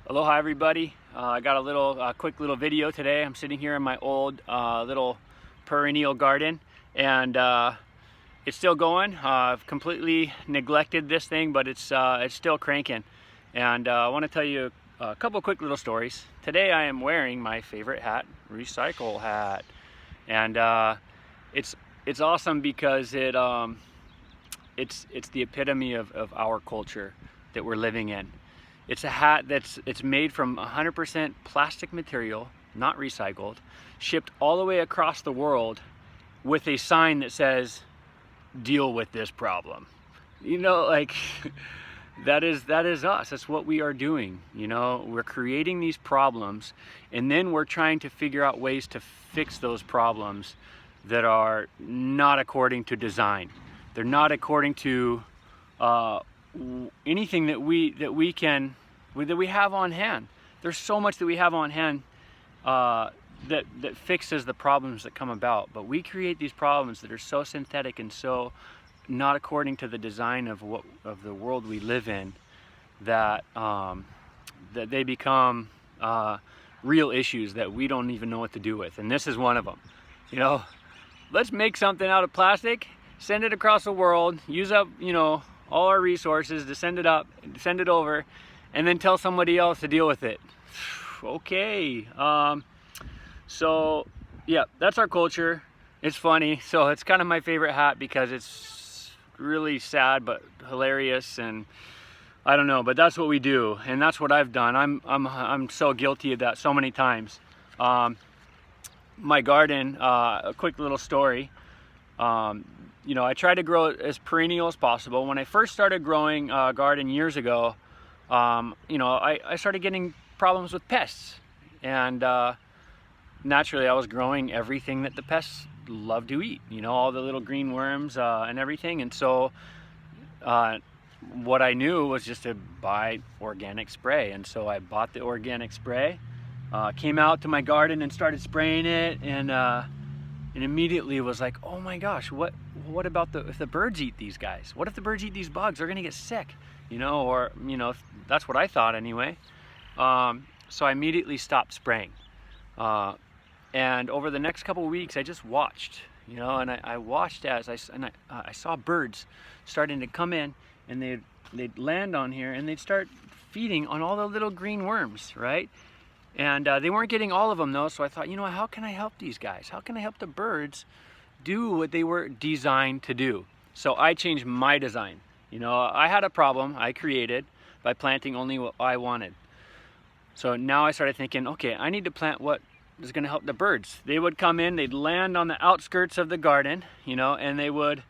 Aloha everybody. I got a little quick little video today. I'm sitting here in my old little perennial garden, and it's still going. I've completely neglected this thing, but it's still cranking. And I want to tell you a couple quick little stories. Today I am wearing my favorite hat, recycle hat, and it's awesome because it's the epitome of our culture that we're living in. It's a hat it's made from 100% plastic material, not recycled, shipped all the way across the world with a sign that says, "Deal with this problem." You know, like that is us. That's what we are doing. You know, we're creating these problems, and then we're trying to figure out ways to fix those problems that are not according to design. They're not according to anything that we have on hand. There's so much that we have on hand that fixes the problems that come about, but we create these problems that are so synthetic and so not according to the design of the world we live in, that that they become real issues that we don't even know what to do with. And this is one of them. You know, let's make something out of plastic, send it across the world, use up, you know, all our resources to send it over, and then tell somebody else to deal with it. Okay. So yeah, that's our culture. It's funny. So it's kind of my favorite hat because it's really sad but hilarious, and I don't know, but that's what we do, and that's what I've done. I'm so guilty of that so many times. My garden, a quick little story. You know, I try to grow it as perennial as possible. When I first started growing a garden years ago, you know, I started getting problems with pests, and naturally I was growing everything that the pests love to eat, you know, all the little green worms and everything. And so what I knew was just to buy organic spray, and so I bought the organic spray, came out to my garden and started spraying it, and immediately was like, oh my gosh, what about if the birds eat these guys? What if the birds eat these bugs? They're gonna get sick, you know, or, you know, that's what I thought anyway. So I immediately stopped spraying. And over the next couple of weeks, I just watched, you know, and I watched as I saw birds starting to come in, and they'd land on here, and they'd start feeding on all the little green worms, right? And they weren't getting all of them though, so I thought, you know, how can I help these guys? How can I help the birds do what they were designed to do? So I changed my design. You know, I had a problem I created by planting only what I wanted. So now I started thinking, okay, I need to plant what is going to help the birds. They would come in, they'd land on the outskirts of the garden, you know, and they would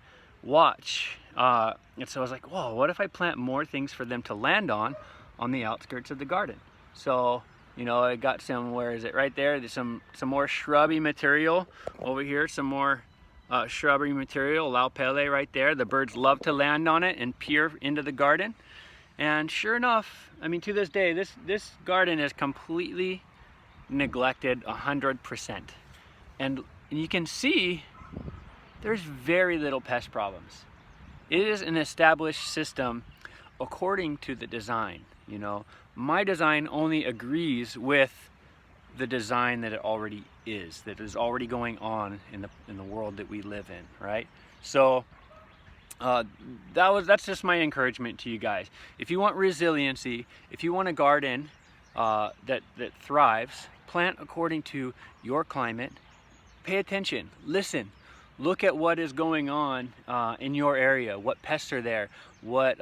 watch. And so I was like, whoa, what if I plant more things for them to land on the outskirts of the garden? So, you know, I got some, where is it, right there? There's some more shrubby material over here, some more shrubbery material, laupele right there. The birds love to land on it and peer into the garden. And sure enough, I mean, to this day, this garden is completely neglected 100%. And you can see there's very little pest problems. It is an established system according to the design. You know, my design only agrees with the design that it already is, that is already going on in the world that we live in, right? So that's just my encouragement to you guys. If you want resiliency, if you want a garden that thrives, plant according to your climate. Pay attention, listen, look at what is going on in your area, what pests are there, what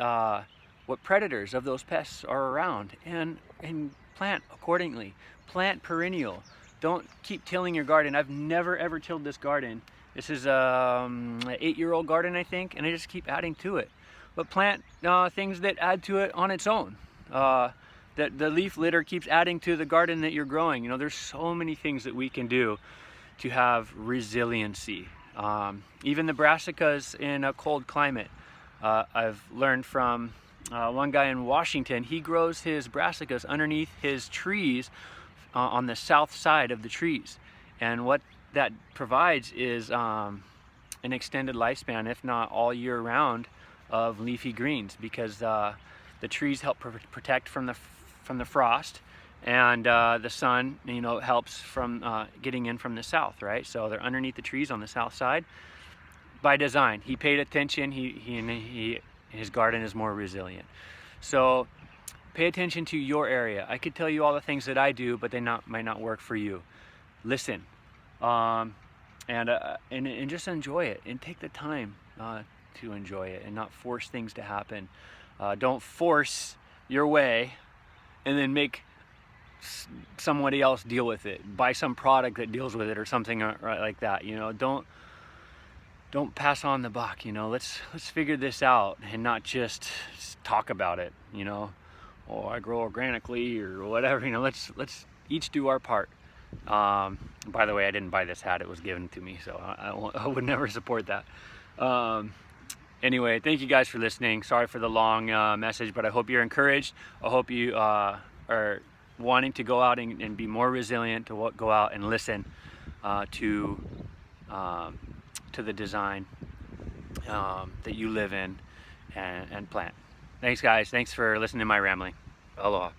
predators of those pests are around, and plant accordingly. Plant perennial. Don't keep tilling your garden. I've never ever tilled this garden. This is an 8-year-old garden, I think, and I just keep adding to it. But plant things that add to it on its own. That the leaf litter keeps adding to the garden that you're growing. You know, there's so many things that we can do to have resiliency. Even the brassicas in a cold climate. I've learned from one guy in Washington. He grows his brassicas underneath his trees on the south side of the trees, and what that provides is an extended lifespan, if not all year round, of leafy greens, because the trees help protect from the from the frost, and the sun, you know, helps from getting in from the south, right? So they're underneath the trees on the south side by design. He paid attention. His garden is more resilient. So pay attention to your area. I could tell you all the things that I do, but they might not work for you. Listen, and just enjoy it, and take the time to enjoy it, and not force things to happen. Don't force your way and then make somebody else deal with it. Buy some product that deals with it or something like that. You know, don't pass on the buck. You know, let's figure this out and not just talk about it. You know, oh, I grow organically or whatever. You know, let's each do our part. By the way, I didn't buy this hat, it was given to me, so I would never support that. Anyway, thank you guys for listening. Sorry for the long message, but I hope you're encouraged. I hope you are wanting to go out and be more resilient, to go out and listen to the design that you live in and plant. Thanks guys, thanks for listening to my rambling. Aloha.